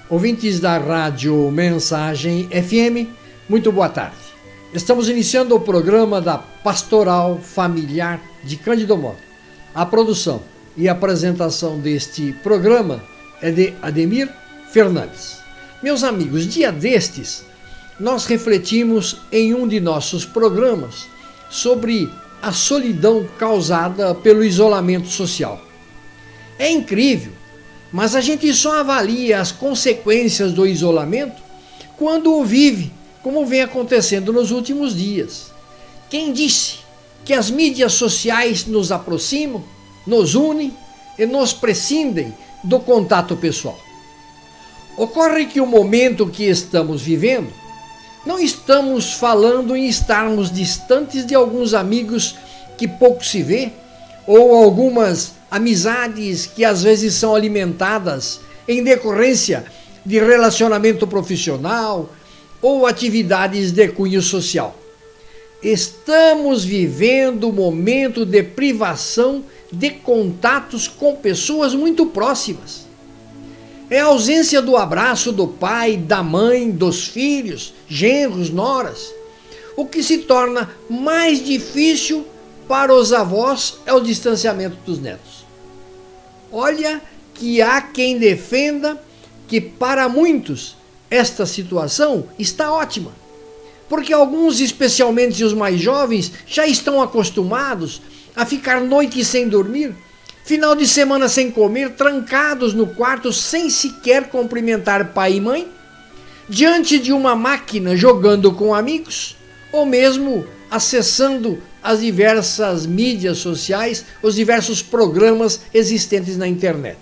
Ouvintes da Rádio Mensagem FM, muito boa tarde. Estamos iniciando o programa da Pastoral Familiar de Cândido Mota. A produção e apresentação deste programa é de Ademir Fernandes. Meus amigos, dia destes, nós refletimos em um de nossos programas sobre a solidão causada pelo isolamento social. É incrível, mas a gente só avalia as consequências do isolamento quando o vive, como vem acontecendo nos últimos dias. Quem disse que as mídias sociais nos aproximam, nos unem e nos prescindem do contato pessoal? Ocorre que o momento que estamos vivendo, não estamos falando em estarmos distantes de alguns amigos que pouco se vê, ou algumas amizades que às vezes são alimentadas em decorrência de relacionamento profissional ou atividades de cunho social. Estamos vivendo um momento de privação de contatos com pessoas muito próximas. É a ausência do abraço do pai, da mãe, dos filhos, genros, noras. O que se torna mais difícil para os avós é o distanciamento dos netos. Olha que há quem defenda que para muitos esta situação está ótima, porque alguns, especialmente os mais jovens, já estão acostumados a ficar noites sem dormir, final de semana sem comer, trancados no quarto sem sequer cumprimentar pai e mãe, diante de uma máquina jogando com amigos, ou mesmo acessando as diversas mídias sociais, os diversos programas existentes na internet.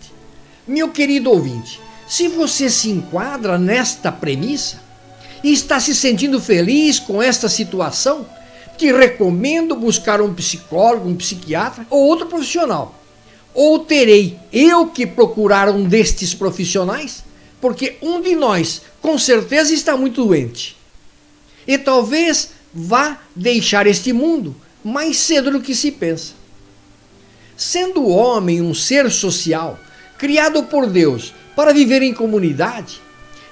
Meu querido ouvinte, se você se enquadra nesta premissa e está se sentindo feliz com esta situação, te recomendo buscar um psicólogo, um psiquiatra ou outro profissional. Ou terei eu que procurar um destes profissionais, porque um de nós com certeza está muito doente. E talvez vá deixar este mundo mais cedo do que se pensa. Sendo o homem um ser social, criado por Deus para viver em comunidade,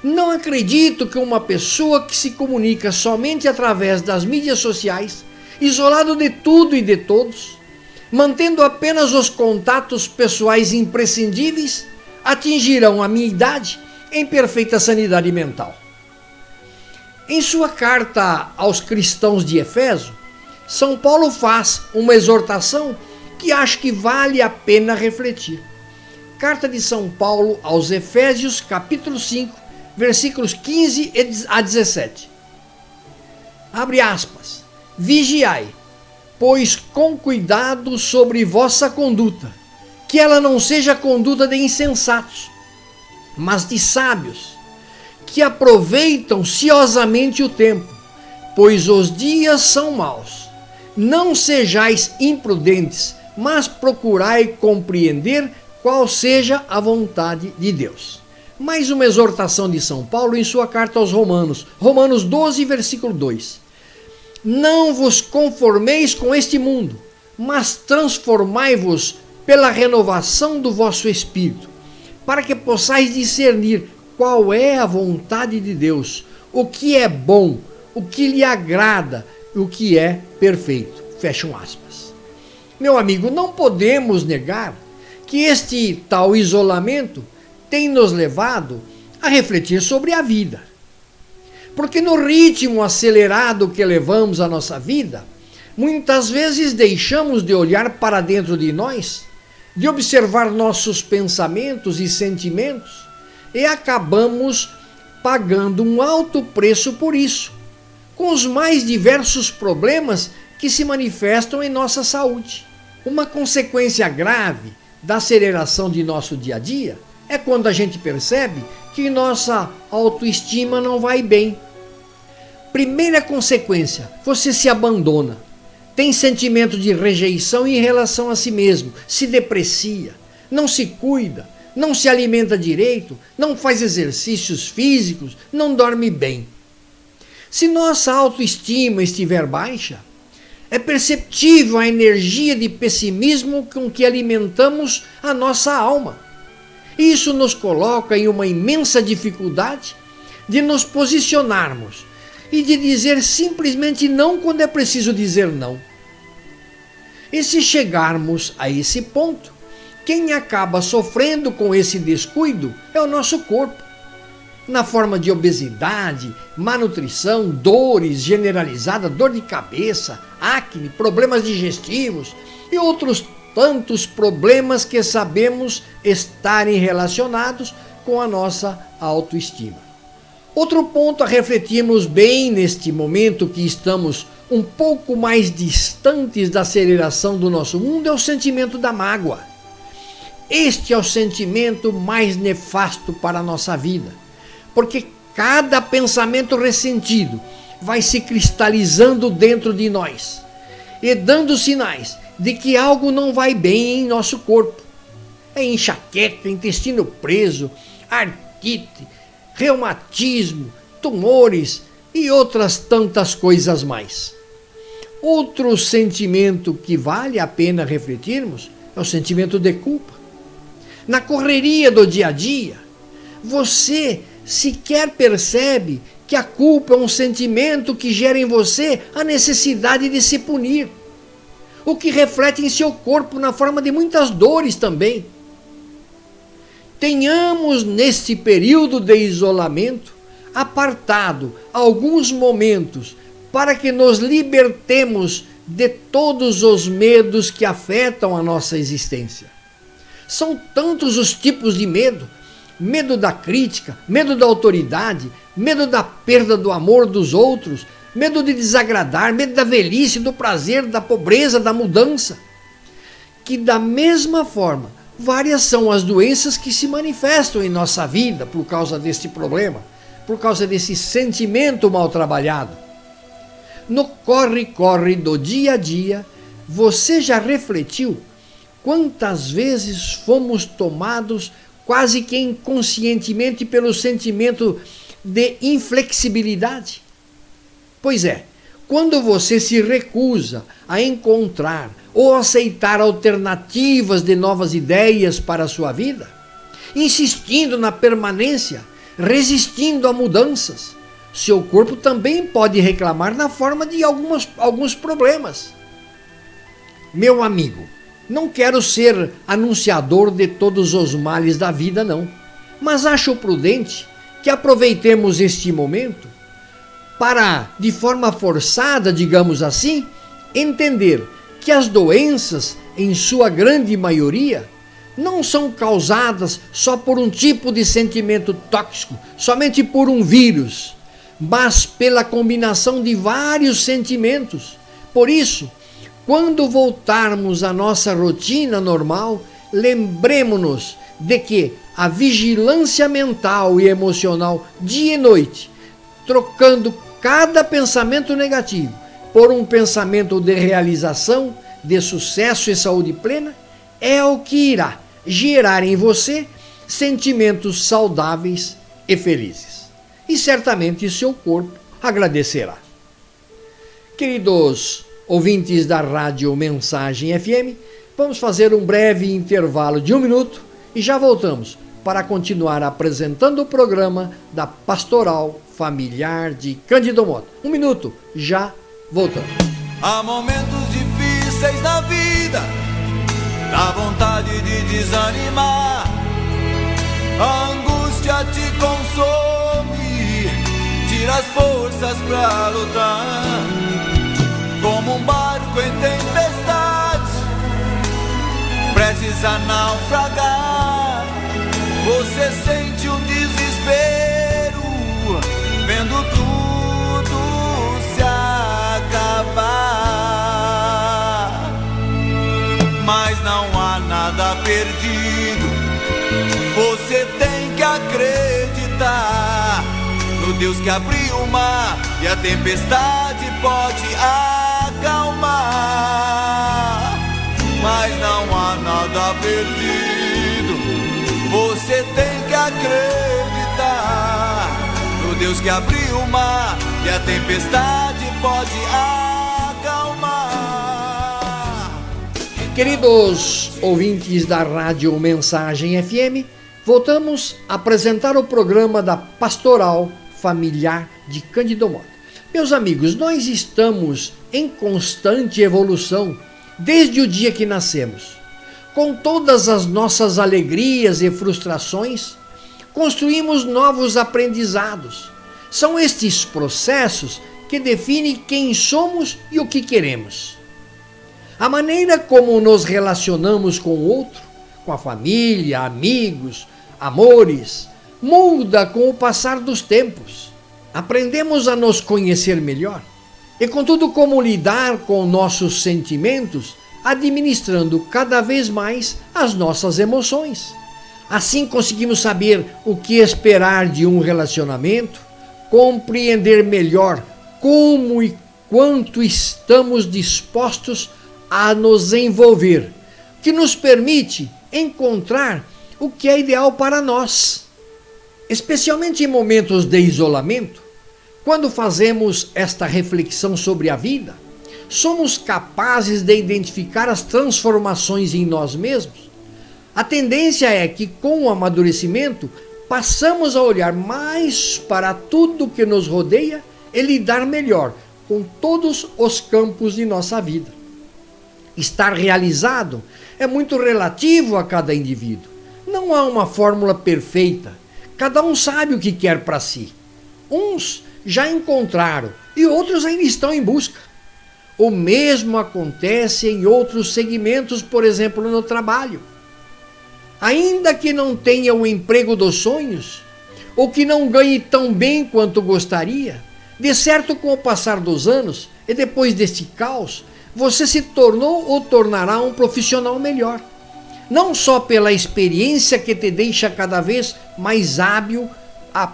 não acredito que uma pessoa que se comunica somente através das mídias sociais, isolado de tudo e de todos, mantendo apenas os contatos pessoais imprescindíveis, atingirão a minha idade em perfeita sanidade mental. Em sua carta aos cristãos de Éfeso, São Paulo faz uma exortação que acho que vale a pena refletir. Carta de São Paulo aos Efésios, capítulo 5, versículos 15 a 17. Abre aspas. Vigiai, pois com cuidado sobre vossa conduta, que ela não seja conduta de insensatos, mas de sábios, que aproveitam ciosamente o tempo, pois os dias são maus. Não sejais imprudentes, mas procurai compreender qual seja a vontade de Deus. Mais uma exortação de São Paulo em sua carta aos Romanos, Romanos 12, versículo 2. Não vos conformeis com este mundo, mas transformai-vos pela renovação do vosso espírito, para que possais discernir qual é a vontade de Deus, o que é bom, o que lhe agrada, o que é perfeito. Fecham aspas. Meu amigo, não podemos negar que este tal isolamento tem nos levado a refletir sobre a vida. Porque no ritmo acelerado que levamos a nossa vida, muitas vezes deixamos de olhar para dentro de nós, de observar nossos pensamentos e sentimentos, e acabamos pagando um alto preço por isso, com os mais diversos problemas que se manifestam em nossa saúde. Uma consequência grave da aceleração de nosso dia a dia é quando a gente percebe que nossa autoestima não vai bem. Primeira consequência, você se abandona, tem sentimento de rejeição em relação a si mesmo, se deprecia, não se cuida, não se alimenta direito, não faz exercícios físicos, não dorme bem. Se nossa autoestima estiver baixa, é perceptível a energia de pessimismo com que alimentamos a nossa alma. Isso nos coloca em uma imensa dificuldade de nos posicionarmos e de dizer simplesmente não quando é preciso dizer não. E se chegarmos a esse ponto, quem acaba sofrendo com esse descuido é o nosso corpo, na forma de obesidade, má nutrição, dores generalizadas, dor de cabeça, acne, problemas digestivos e outros tantos problemas que sabemos estarem relacionados com a nossa autoestima. Outro ponto a refletirmos bem neste momento que estamos um pouco mais distantes da aceleração do nosso mundo é o sentimento da mágoa. Este é o sentimento mais nefasto para a nossa vida, porque cada pensamento ressentido vai se cristalizando dentro de nós e dando sinais de que algo não vai bem em nosso corpo. É enxaqueca, intestino preso, artrite, reumatismo, tumores e outras tantas coisas mais. Outro sentimento que vale a pena refletirmos é o sentimento de culpa. Na correria do dia a dia, você sequer percebe que a culpa é um sentimento que gera em você a necessidade de se punir, o que reflete em seu corpo na forma de muitas dores também. Tenhamos neste período de isolamento apartado alguns momentos para que nos libertemos de todos os medos que afetam a nossa existência. São tantos os tipos de medo: medo da crítica, medo da autoridade, medo da perda do amor dos outros, medo de desagradar, medo da velhice, do prazer, da pobreza, da mudança. Que da mesma forma, várias são as doenças que se manifestam em nossa vida por causa deste problema, por causa desse sentimento mal trabalhado. No corre-corre do dia a dia, você já refletiu quantas vezes fomos tomados quase que inconscientemente pelo sentimento de inflexibilidade? Pois é, quando você se recusa a encontrar ou aceitar alternativas de novas ideias para a sua vida, insistindo na permanência, resistindo a mudanças, seu corpo também pode reclamar na forma de alguns problemas. Meu amigo, não quero ser anunciador de todos os males da vida, não, mas acho prudente que aproveitemos este momento para, de forma forçada, digamos assim, entender que as doenças, em sua grande maioria, não são causadas só por um tipo de sentimento tóxico, somente por um vírus, mas pela combinação de vários sentimentos. Por isso, quando voltarmos à nossa rotina normal, lembremos-nos de que a vigilância mental e emocional dia e noite, trocando cada pensamento negativo por um pensamento de realização, de sucesso e saúde plena, é o que irá gerar em você sentimentos saudáveis e felizes. E certamente seu corpo agradecerá. Queridos ouvintes da Rádio Mensagem FM, vamos fazer um breve intervalo de 1 minuto e já voltamos para continuar apresentando o programa da Pastoral Familiar de Cândido Mota. 1 minuto, já voltamos. Há momentos difíceis na vida, dá vontade de desanimar, a angústia te consome, tira as forças pra lutar. Como um barco em tempestade, prestes a naufragar, você sente um desespero, vendo tudo se acabar. Mas não há nada perdido, você tem que acreditar no Deus que abriu o mar e a tempestade pode acalmar. Mas não há nada perdido, você tem que acreditar no Deus que abriu o mar e a tempestade pode acalmar. Queridos ouvintes da Rádio Mensagem FM, Voltamos a apresentar o programa da Pastoral Familiar de Cândido Mota. Meus amigos, nós estamos em constante evolução desde o dia que nascemos. Com todas as nossas alegrias e frustrações, construímos novos aprendizados. São estes processos que definem quem somos e o que queremos. A maneira como nos relacionamos com o outro, com a família, amigos, amores, muda com o passar dos tempos. Aprendemos a nos conhecer melhor e, contudo, como lidar com nossos sentimentos, administrando cada vez mais as nossas emoções. Assim conseguimos saber o que esperar de um relacionamento, compreender melhor como e quanto estamos dispostos a nos envolver, que nos permite encontrar o que é ideal para nós. Especialmente em momentos de isolamento, quando fazemos esta reflexão sobre a vida, somos capazes de identificar as transformações em nós mesmos. A tendência é que, com o amadurecimento, passamos a olhar mais para tudo que nos rodeia e lidar melhor com todos os campos de nossa vida. Estar realizado é muito relativo a cada indivíduo. Não há uma fórmula perfeita. Cada um sabe o que quer para si. Uns já encontraram e outros ainda estão em busca. O mesmo acontece em outros segmentos, por exemplo, no trabalho. Ainda que não tenha o emprego dos sonhos, ou que não ganhe tão bem quanto gostaria, de certo, com o passar dos anos e depois deste caos, você se tornou ou tornará um profissional melhor. Não só pela experiência que te deixa cada vez mais hábil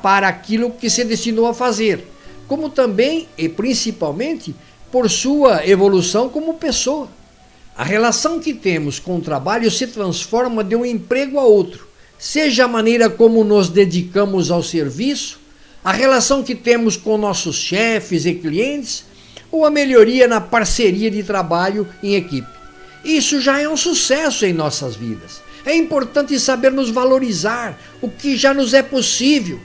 para aquilo que se destinou a fazer, como também e principalmente por sua evolução como pessoa. A relação que temos com o trabalho se transforma de um emprego a outro, seja a maneira como nos dedicamos ao serviço, a relação que temos com nossos chefes e clientes, ou a melhoria na parceria de trabalho em equipe. Isso já é um sucesso em nossas vidas. É importante saber nos valorizar, o que já nos é possível.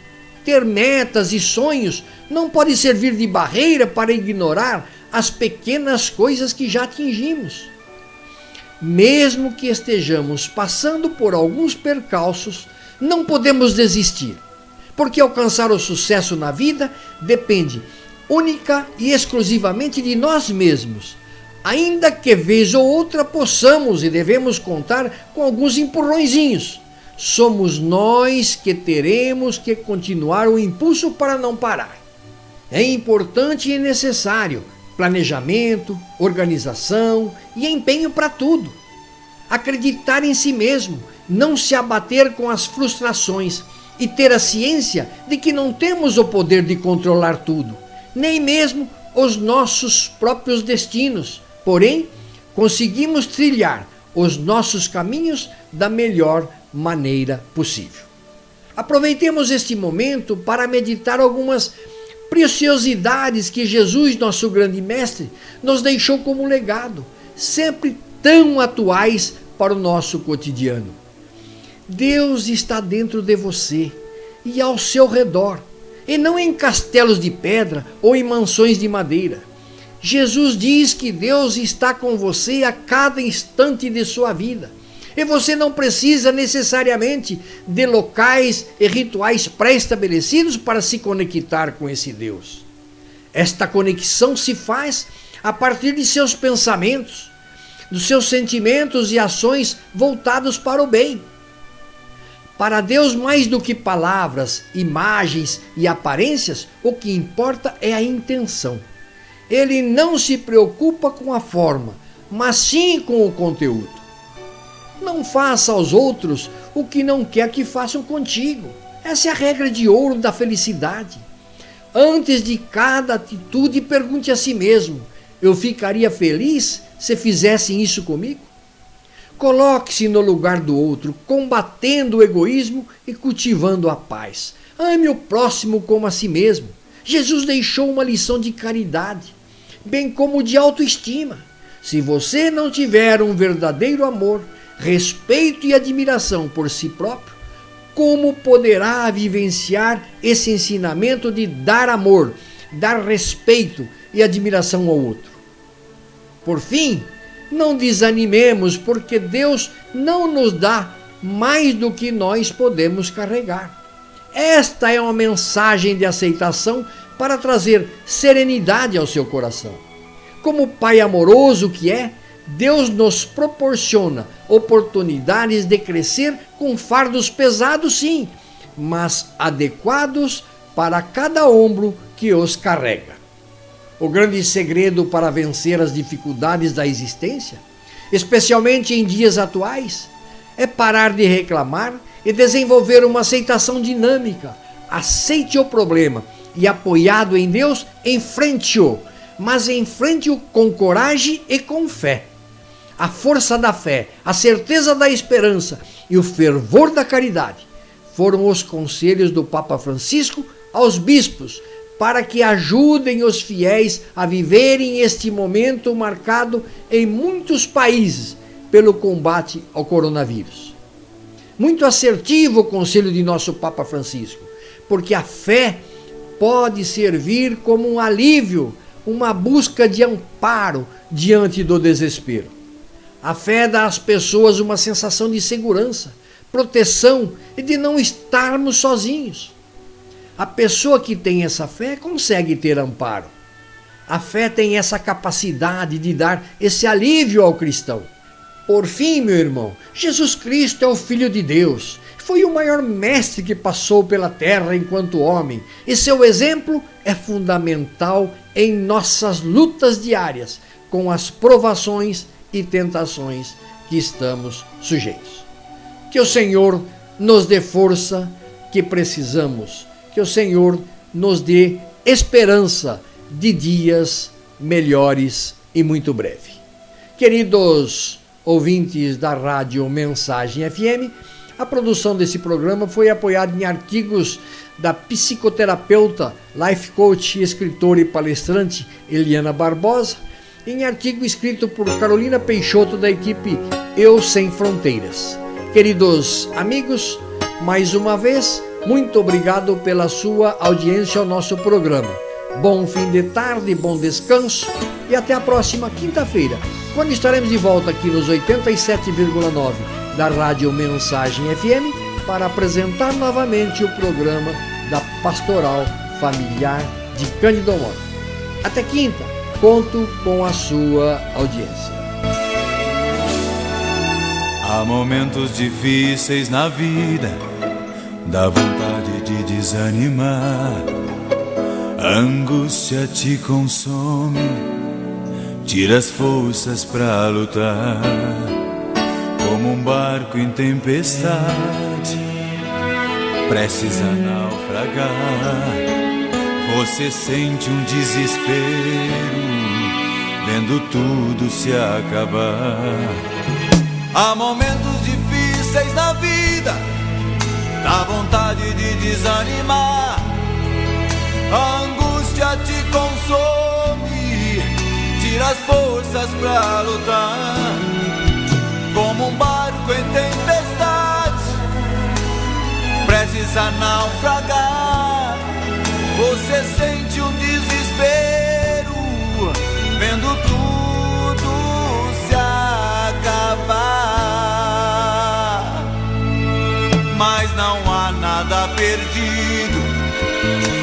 Ter metas e sonhos não pode servir de barreira para ignorar as pequenas coisas que já atingimos. Mesmo que estejamos passando por alguns percalços, não podemos desistir, porque alcançar o sucesso na vida depende única e exclusivamente de nós mesmos, ainda que vez ou outra possamos e devemos contar com alguns empurrõezinhos. Somos nós que teremos que continuar o impulso para não parar. É importante e necessário planejamento, organização e empenho para tudo. Acreditar em si mesmo, não se abater com as frustrações e ter a ciência de que não temos o poder de controlar tudo, nem mesmo os nossos próprios destinos. Porém, conseguimos trilhar os nossos caminhos da melhor maneira possível. Aproveitemos este momento para meditar algumas preciosidades que Jesus, nosso grande mestre, nos deixou como legado, sempre tão atuais para o nosso cotidiano. Deus está dentro de você e ao seu redor, e não em castelos de pedra ou em mansões de madeira. Jesus diz que Deus está com você a cada instante de sua vida. E você não precisa necessariamente de locais e rituais pré-estabelecidos para se conectar com esse Deus. Esta conexão se faz a partir de seus pensamentos, dos seus sentimentos e ações voltados para o bem. Para Deus, mais do que palavras, imagens e aparências, o que importa é a intenção. Ele não se preocupa com a forma, mas sim com o conteúdo. Não faça aos outros o que não quer que façam contigo. Essa é a regra de ouro da felicidade. Antes de cada atitude, pergunte a si mesmo: eu ficaria feliz se fizessem isso comigo? Coloque-se no lugar do outro, combatendo o egoísmo e cultivando a paz. Ame o próximo como a si mesmo. Jesus deixou uma lição de caridade, bem como de autoestima. Se você não tiver um verdadeiro amor, respeito e admiração por si próprio, como poderá vivenciar esse ensinamento de dar amor, dar respeito e admiração ao outro? Por fim, não desanimemos, porque Deus não nos dá mais do que nós podemos carregar. Esta é uma mensagem de aceitação para trazer serenidade ao seu coração. Como Pai amoroso que é, Deus nos proporciona oportunidades de crescer com fardos pesados, sim, mas adequados para cada ombro que os carrega. O grande segredo para vencer as dificuldades da existência, especialmente em dias atuais, é parar de reclamar e desenvolver uma aceitação dinâmica. Aceite o problema e, apoiado em Deus, enfrente-o, mas enfrente-o com coragem e com fé. A força da fé, a certeza da esperança e o fervor da caridade foram os conselhos do Papa Francisco aos bispos para que ajudem os fiéis a viverem este momento marcado em muitos países pelo combate ao coronavírus. Muito assertivo o conselho de nosso Papa Francisco, porque a fé pode servir como um alívio, uma busca de amparo diante do desespero. A fé dá às pessoas uma sensação de segurança, proteção e de não estarmos sozinhos. A pessoa que tem essa fé consegue ter amparo. A fé tem essa capacidade de dar esse alívio ao cristão. Por fim, meu irmão, Jesus Cristo é o Filho de Deus. Foi o maior mestre que passou pela terra enquanto homem, e seu exemplo é fundamental em nossas lutas diárias com as provações e tentações que estamos sujeitos. Que o Senhor nos dê força que precisamos, que o Senhor nos dê esperança de dias melhores e muito breve. Queridos ouvintes da Rádio Mensagem FM, a produção desse programa foi apoiada em artigos da psicoterapeuta, life coach, escritora e palestrante Eliana Barbosa, em artigo escrito por Carolina Peixoto, da equipe Eu Sem Fronteiras. Queridos amigos, mais uma vez, muito obrigado pela sua audiência ao nosso programa. Bom fim de tarde, bom descanso e até a próxima quinta-feira, quando estaremos de volta aqui nos 87,9 da Rádio Mensagem FM para apresentar novamente o programa da Pastoral Familiar de Cândido Mota. Até quinta, conto com a sua audiência. Há momentos difíceis na vida, dá vontade de desanimar. A angústia te consome, tira as forças pra lutar. Como um barco em tempestade, prestes a naufragar. Você sente um desespero, vendo tudo se acabar. Há momentos difíceis na vida, dá vontade de desanimar. A angústia te consome, tira as forças pra lutar. Como um barco em tempestade, prestes a naufragar. Você sente um desespero, vendo tudo se acabar. Mas não há nada perdido,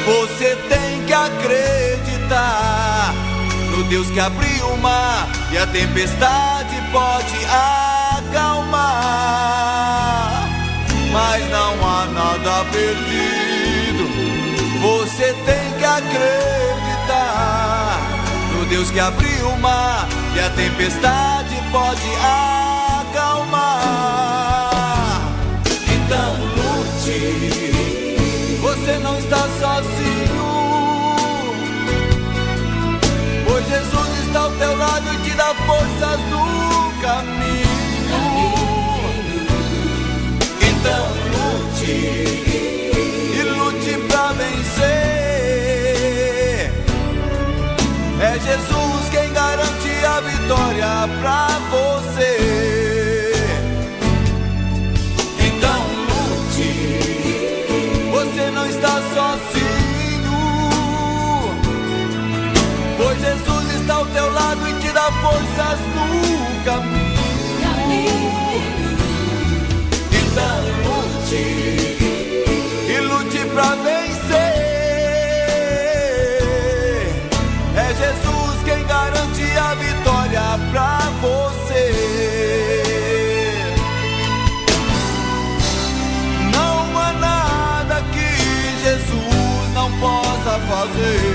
você tem que acreditar no Deus que abriu o mar e a tempestade pode acalmar. Mas não há nada perdido, você tem que acreditar no Deus que abriu o mar e a tempestade pode acalmar. Então lute, você não está sozinho, pois Jesus está ao teu lado e te dá forças no caminho. Então lute, e lute pra vencer. É Jesus quem garante a vitória pra você. Então lute, forças no caminho. Então lute pra vencer. É Jesus quem garante a vitória pra você. Não há nada que Jesus não possa fazer.